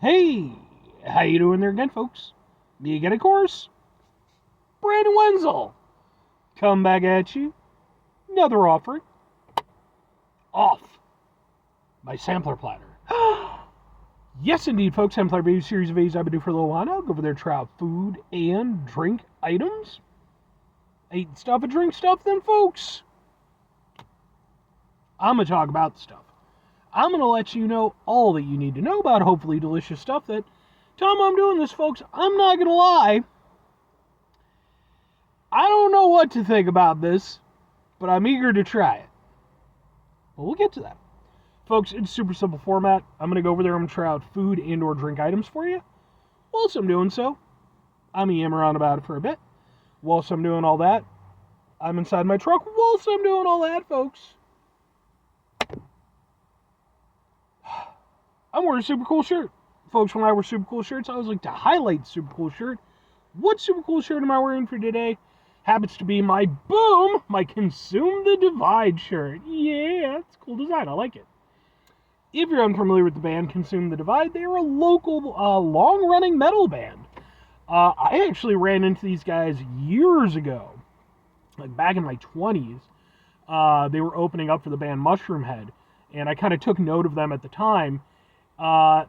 Hey, how you doing there again, folks? Me again, of course. Brandon Wenzel. Come back at you. Another offering. Off my sampler platter. Yes, indeed, folks. Sampler baby series of A's I've been doing for a little while now. Go over there, try out food and drink items. Eat stuff and drink stuff, then, folks. I'm going to talk about the stuff. I'm going to let you know all that you need to know about hopefully delicious stuff that, Tom, I'm doing this, folks. I'm not going to lie. I don't know what to think about this, but I'm eager to try it. But we'll get to that. Folks, it's super simple format. I'm going to go over there and try out food and or drink items for you. Whilst I'm doing so, I'm yammering on about it for a bit. Whilst I'm doing all that, I'm inside my truck. Whilst I'm doing all that, folks, I'm wearing a super cool shirt. Folks, when I wear super cool shirts, I always like to highlight the super cool shirt. What super cool shirt am I wearing for today? Happens to be my Consume the Divide shirt. Yeah, it's a cool design. I like it. If you're unfamiliar with the band Consume the Divide, they are a local, long-running metal band. I actually ran into these guys years ago, like back in my 20s. They were opening up for the band Mushroomhead, and I kind of took note of them at the time.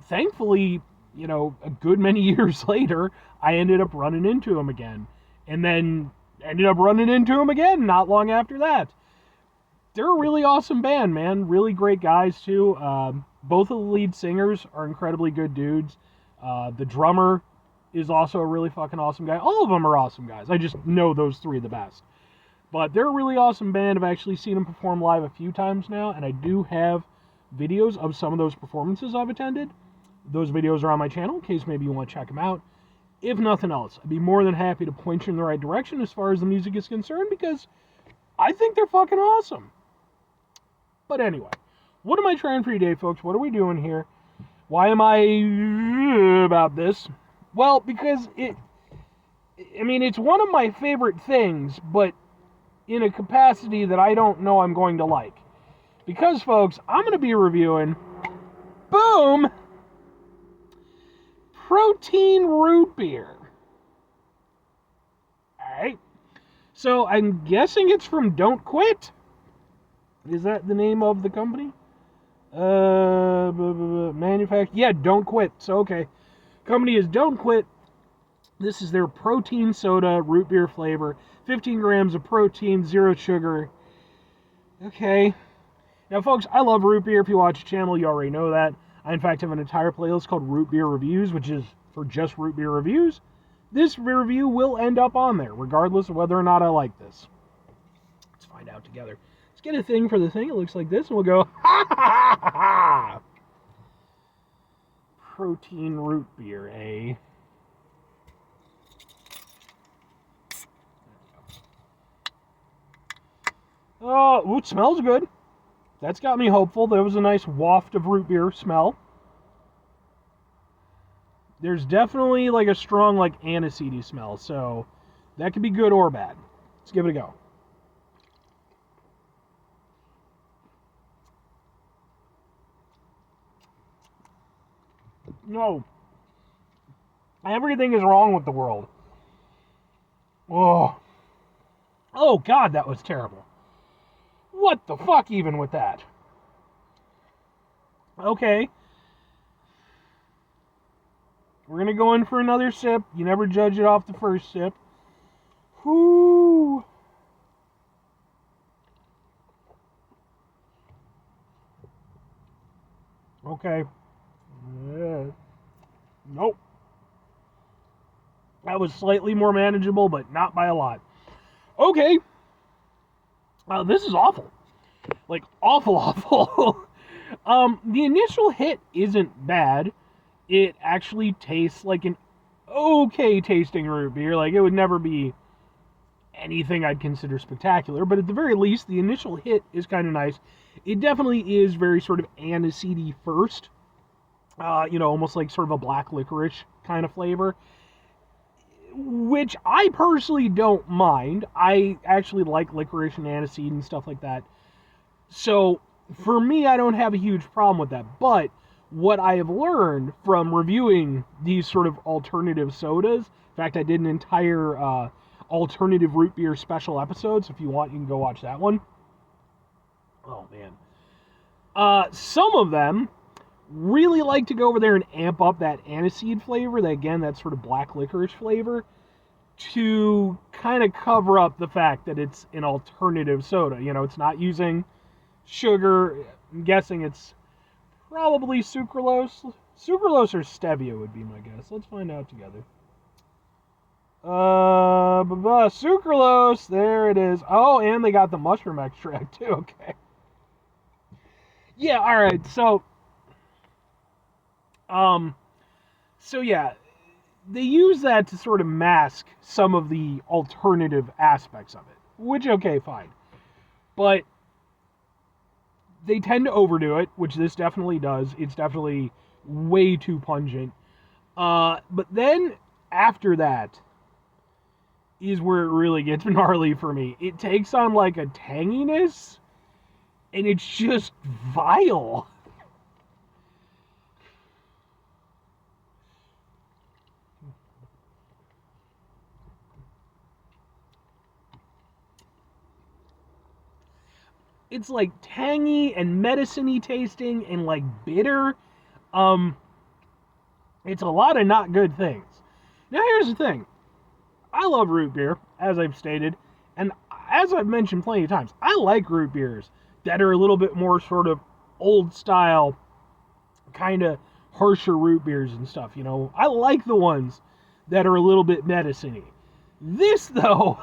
Thankfully, a good many years later, I ended up running into them again. And then ended up running into them again not long after that. They're a really awesome band, man. Really great guys, too. Both of the lead singers are incredibly good dudes. The drummer is also a really fucking awesome guy. All of them are awesome guys. I just know those three the best. But they're a really awesome band. I've actually seen them perform live a few times now, and I do have videos of some of those performances I've attended. Those videos are on my channel in case maybe you want to check them out. If nothing else, I'd be more than happy to point you in the right direction as far as the music is concerned because I think they're fucking awesome. But anyway, what am I trying for you today, folks? What are we doing here? Why am I about this? Well, because it's one of my favorite things, but in a capacity that I don't know I'm going to like. Because, folks, I'm going to be reviewing, boom, protein root beer. Alright. So, I'm guessing it's from Don't Quit. Is that the name of the company? Manufacturer. Yeah, Don't Quit. So, okay. Company is Don't Quit. This is their protein soda root beer flavor. 15 grams of protein, 0 sugar. Okay. Now, folks, I love root beer. If you watch the channel, you already know that. I, in fact, have an entire playlist called Root Beer Reviews, which is for just root beer reviews. This review will end up on there, regardless of whether or not I like this. Let's find out together. Let's get a thing for the thing. It looks like this, and we'll go, ha ha ha ha ha! Protein root beer, eh? Oh, it smells good. That's got me hopeful. There was a nice waft of root beer smell. There's definitely like a strong aniseedy smell, so that could be good or bad. Let's give it a go. No. Everything is wrong with the world. Oh. Oh, God, that was terrible. What the fuck even with that? Okay. We're going to go in for another sip. You never judge it off the first sip. Whoo. Okay. Nope. That was slightly more manageable, but not by a lot. Okay. This is awful. Like, awful, awful. The initial hit isn't bad. It actually tastes like an okay tasting root beer. Like, it would never be anything I'd consider spectacular, but at the very least, the initial hit is kind of nice. It definitely is very sort of aniseedy first. Almost like sort of a black licorice kind of flavor, which I personally don't mind. I actually like licorice and aniseed and stuff like that. So, for me, I don't have a huge problem with that. But what I have learned from reviewing these sort of alternative sodas. In fact, I did an entire alternative root beer special episode, so if you want, you can go watch that one. Oh, man. Some of them really like to go over there and amp up that aniseed flavor, that sort of black licorice flavor, to kind of cover up the fact that it's an alternative soda. It's not using sugar. I'm guessing it's probably sucralose. Sucralose or stevia would be my guess. Let's find out together. Sucralose. There it is. Oh, and they got the mushroom extract too. Okay. Yeah, all right. So yeah, they use that to sort of mask some of the alternative aspects of it, which, okay, fine. But they tend to overdo it, which this definitely does. It's definitely way too pungent. But then after that is where it really gets gnarly for me. It takes on like a tanginess, and it's just vile. It's like tangy and medicine-y tasting and like bitter. It's a lot of not good things. Now here's the thing. I love root beer, as I've stated, and as I've mentioned plenty of times, I like root beers that are a little bit more sort of old style, kind of harsher root beers and stuff, I like the ones that are a little bit medicine-y. This, though,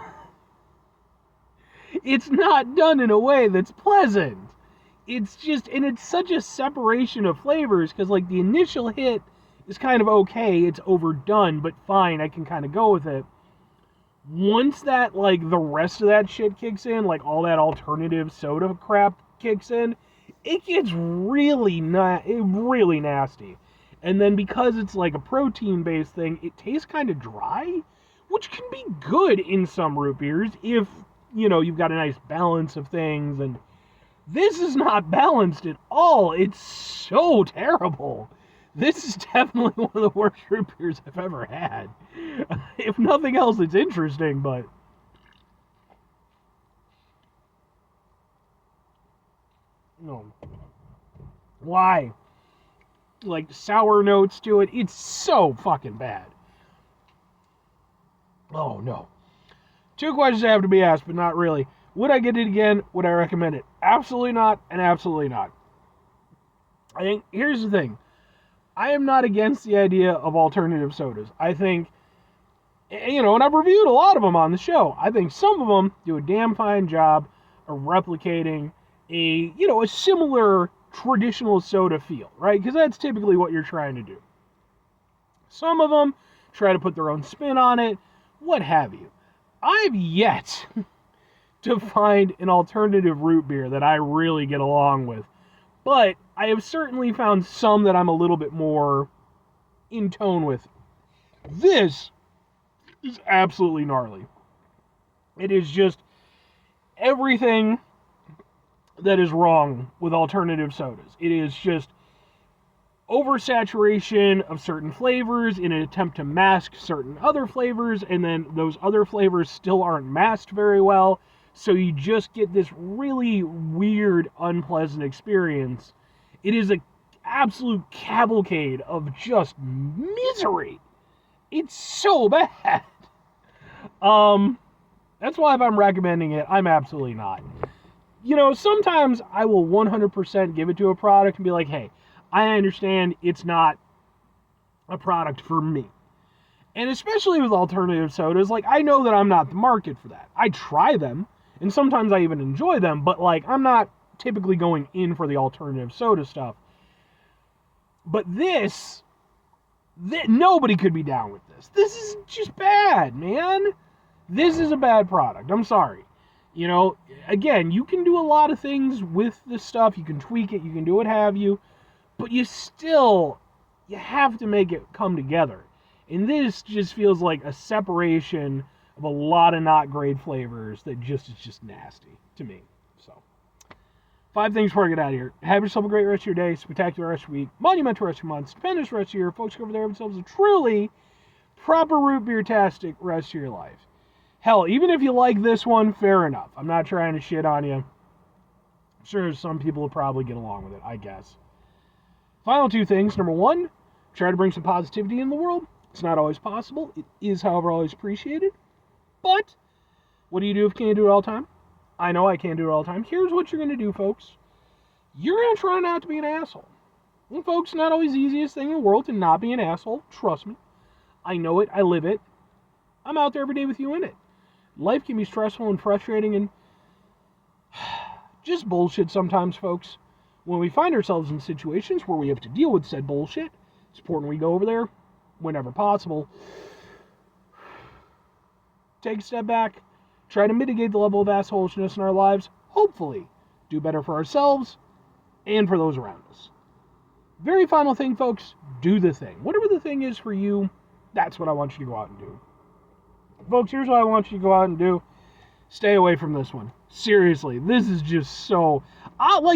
it's not done in a way that's pleasant. It's just, and it's such a separation of flavors, because like the initial hit is kind of okay, it's overdone, but fine, I can kind of go with it. Once that, like, the rest of that shit kicks in, like all that alternative soda crap kicks in, it gets really nasty. And then because it's like a protein-based thing, it tastes kind of dry, which can be good in some root beers if, you've got a nice balance of things, and this is not balanced at all. It's so terrible. This is definitely one of the worst root beers I've ever had. If nothing else, it's interesting, but... No. Why? Like, sour notes to it. It's so fucking bad. Oh, no. 2 questions have to be asked, but not really. Would I get it again? Would I recommend it? Absolutely not, and absolutely not. I think, here's the thing. I am not against the idea of alternative sodas. I think, and I've reviewed a lot of them on the show. I think some of them do a damn fine job of replicating a similar traditional soda feel, right? Because that's typically what you're trying to do. Some of them try to put their own spin on it, what have you. I've yet to find an alternative root beer that I really get along with. But I have certainly found some that I'm a little bit more in tone with. This is absolutely gnarly. It is just everything that is wrong with alternative sodas. It is just oversaturation of certain flavors in an attempt to mask certain other flavors, and then those other flavors still aren't masked very well, so you just get this really weird, unpleasant experience. It is an absolute cavalcade of just misery. It's so bad. That's why if I'm recommending it, I'm absolutely not. Sometimes I will 100% give it to a product and be like, hey, I understand it's not a product for me. And especially with alternative sodas, like, I know that I'm not the market for that. I try them, and sometimes I even enjoy them, but, like, I'm not typically going in for the alternative soda stuff. But nobody could be down with this. This is just bad, man. This is a bad product. I'm sorry. Again, you can do a lot of things with this stuff. You can tweak it. You can do what have you. But you have to make it come together. And this just feels like a separation of a lot of not great flavors that is just nasty to me. So, 5 things before I get out of here. Have yourself a great rest of your day, spectacular rest of your week, monumental rest of your month, stupendous rest of your year. Folks over there have themselves a truly proper root beer-tastic rest of your life. Hell, even if you like this one, fair enough. I'm not trying to shit on you. I'm sure some people will probably get along with it, I guess. Final 2 things. Number 1, try to bring some positivity in the world. It's not always possible. It is, however, always appreciated. But what do you do if you can't do it all the time? I know I can't do it all the time. Here's what you're going to do, folks. You're going to try not to be an asshole. And folks, not always the easiest thing in the world to not be an asshole. Trust me. I know it. I live it. I'm out there every day with you in it. Life can be stressful and frustrating and just bullshit sometimes, folks. When we find ourselves in situations where we have to deal with said bullshit, it's important we go over there whenever possible. Take a step back. Try to mitigate the level of assholishness in our lives. Hopefully, do better for ourselves and for those around us. Very final thing, folks, do the thing. Whatever the thing is for you, that's what I want you to go out and do. Folks, here's what I want you to go out and do. Stay away from this one. Seriously, this is just so...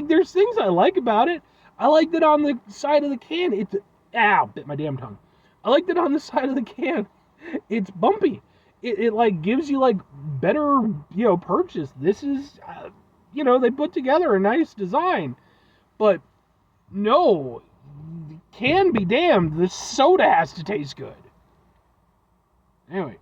there's things I like about it. I like that on the side of the can, it's... Ow, bit my damn tongue. I like that on the side of the can, it's bumpy. It gives you, better, purchase. This is, they put together a nice design. But, no, can be damned, the soda has to taste good. Anyway,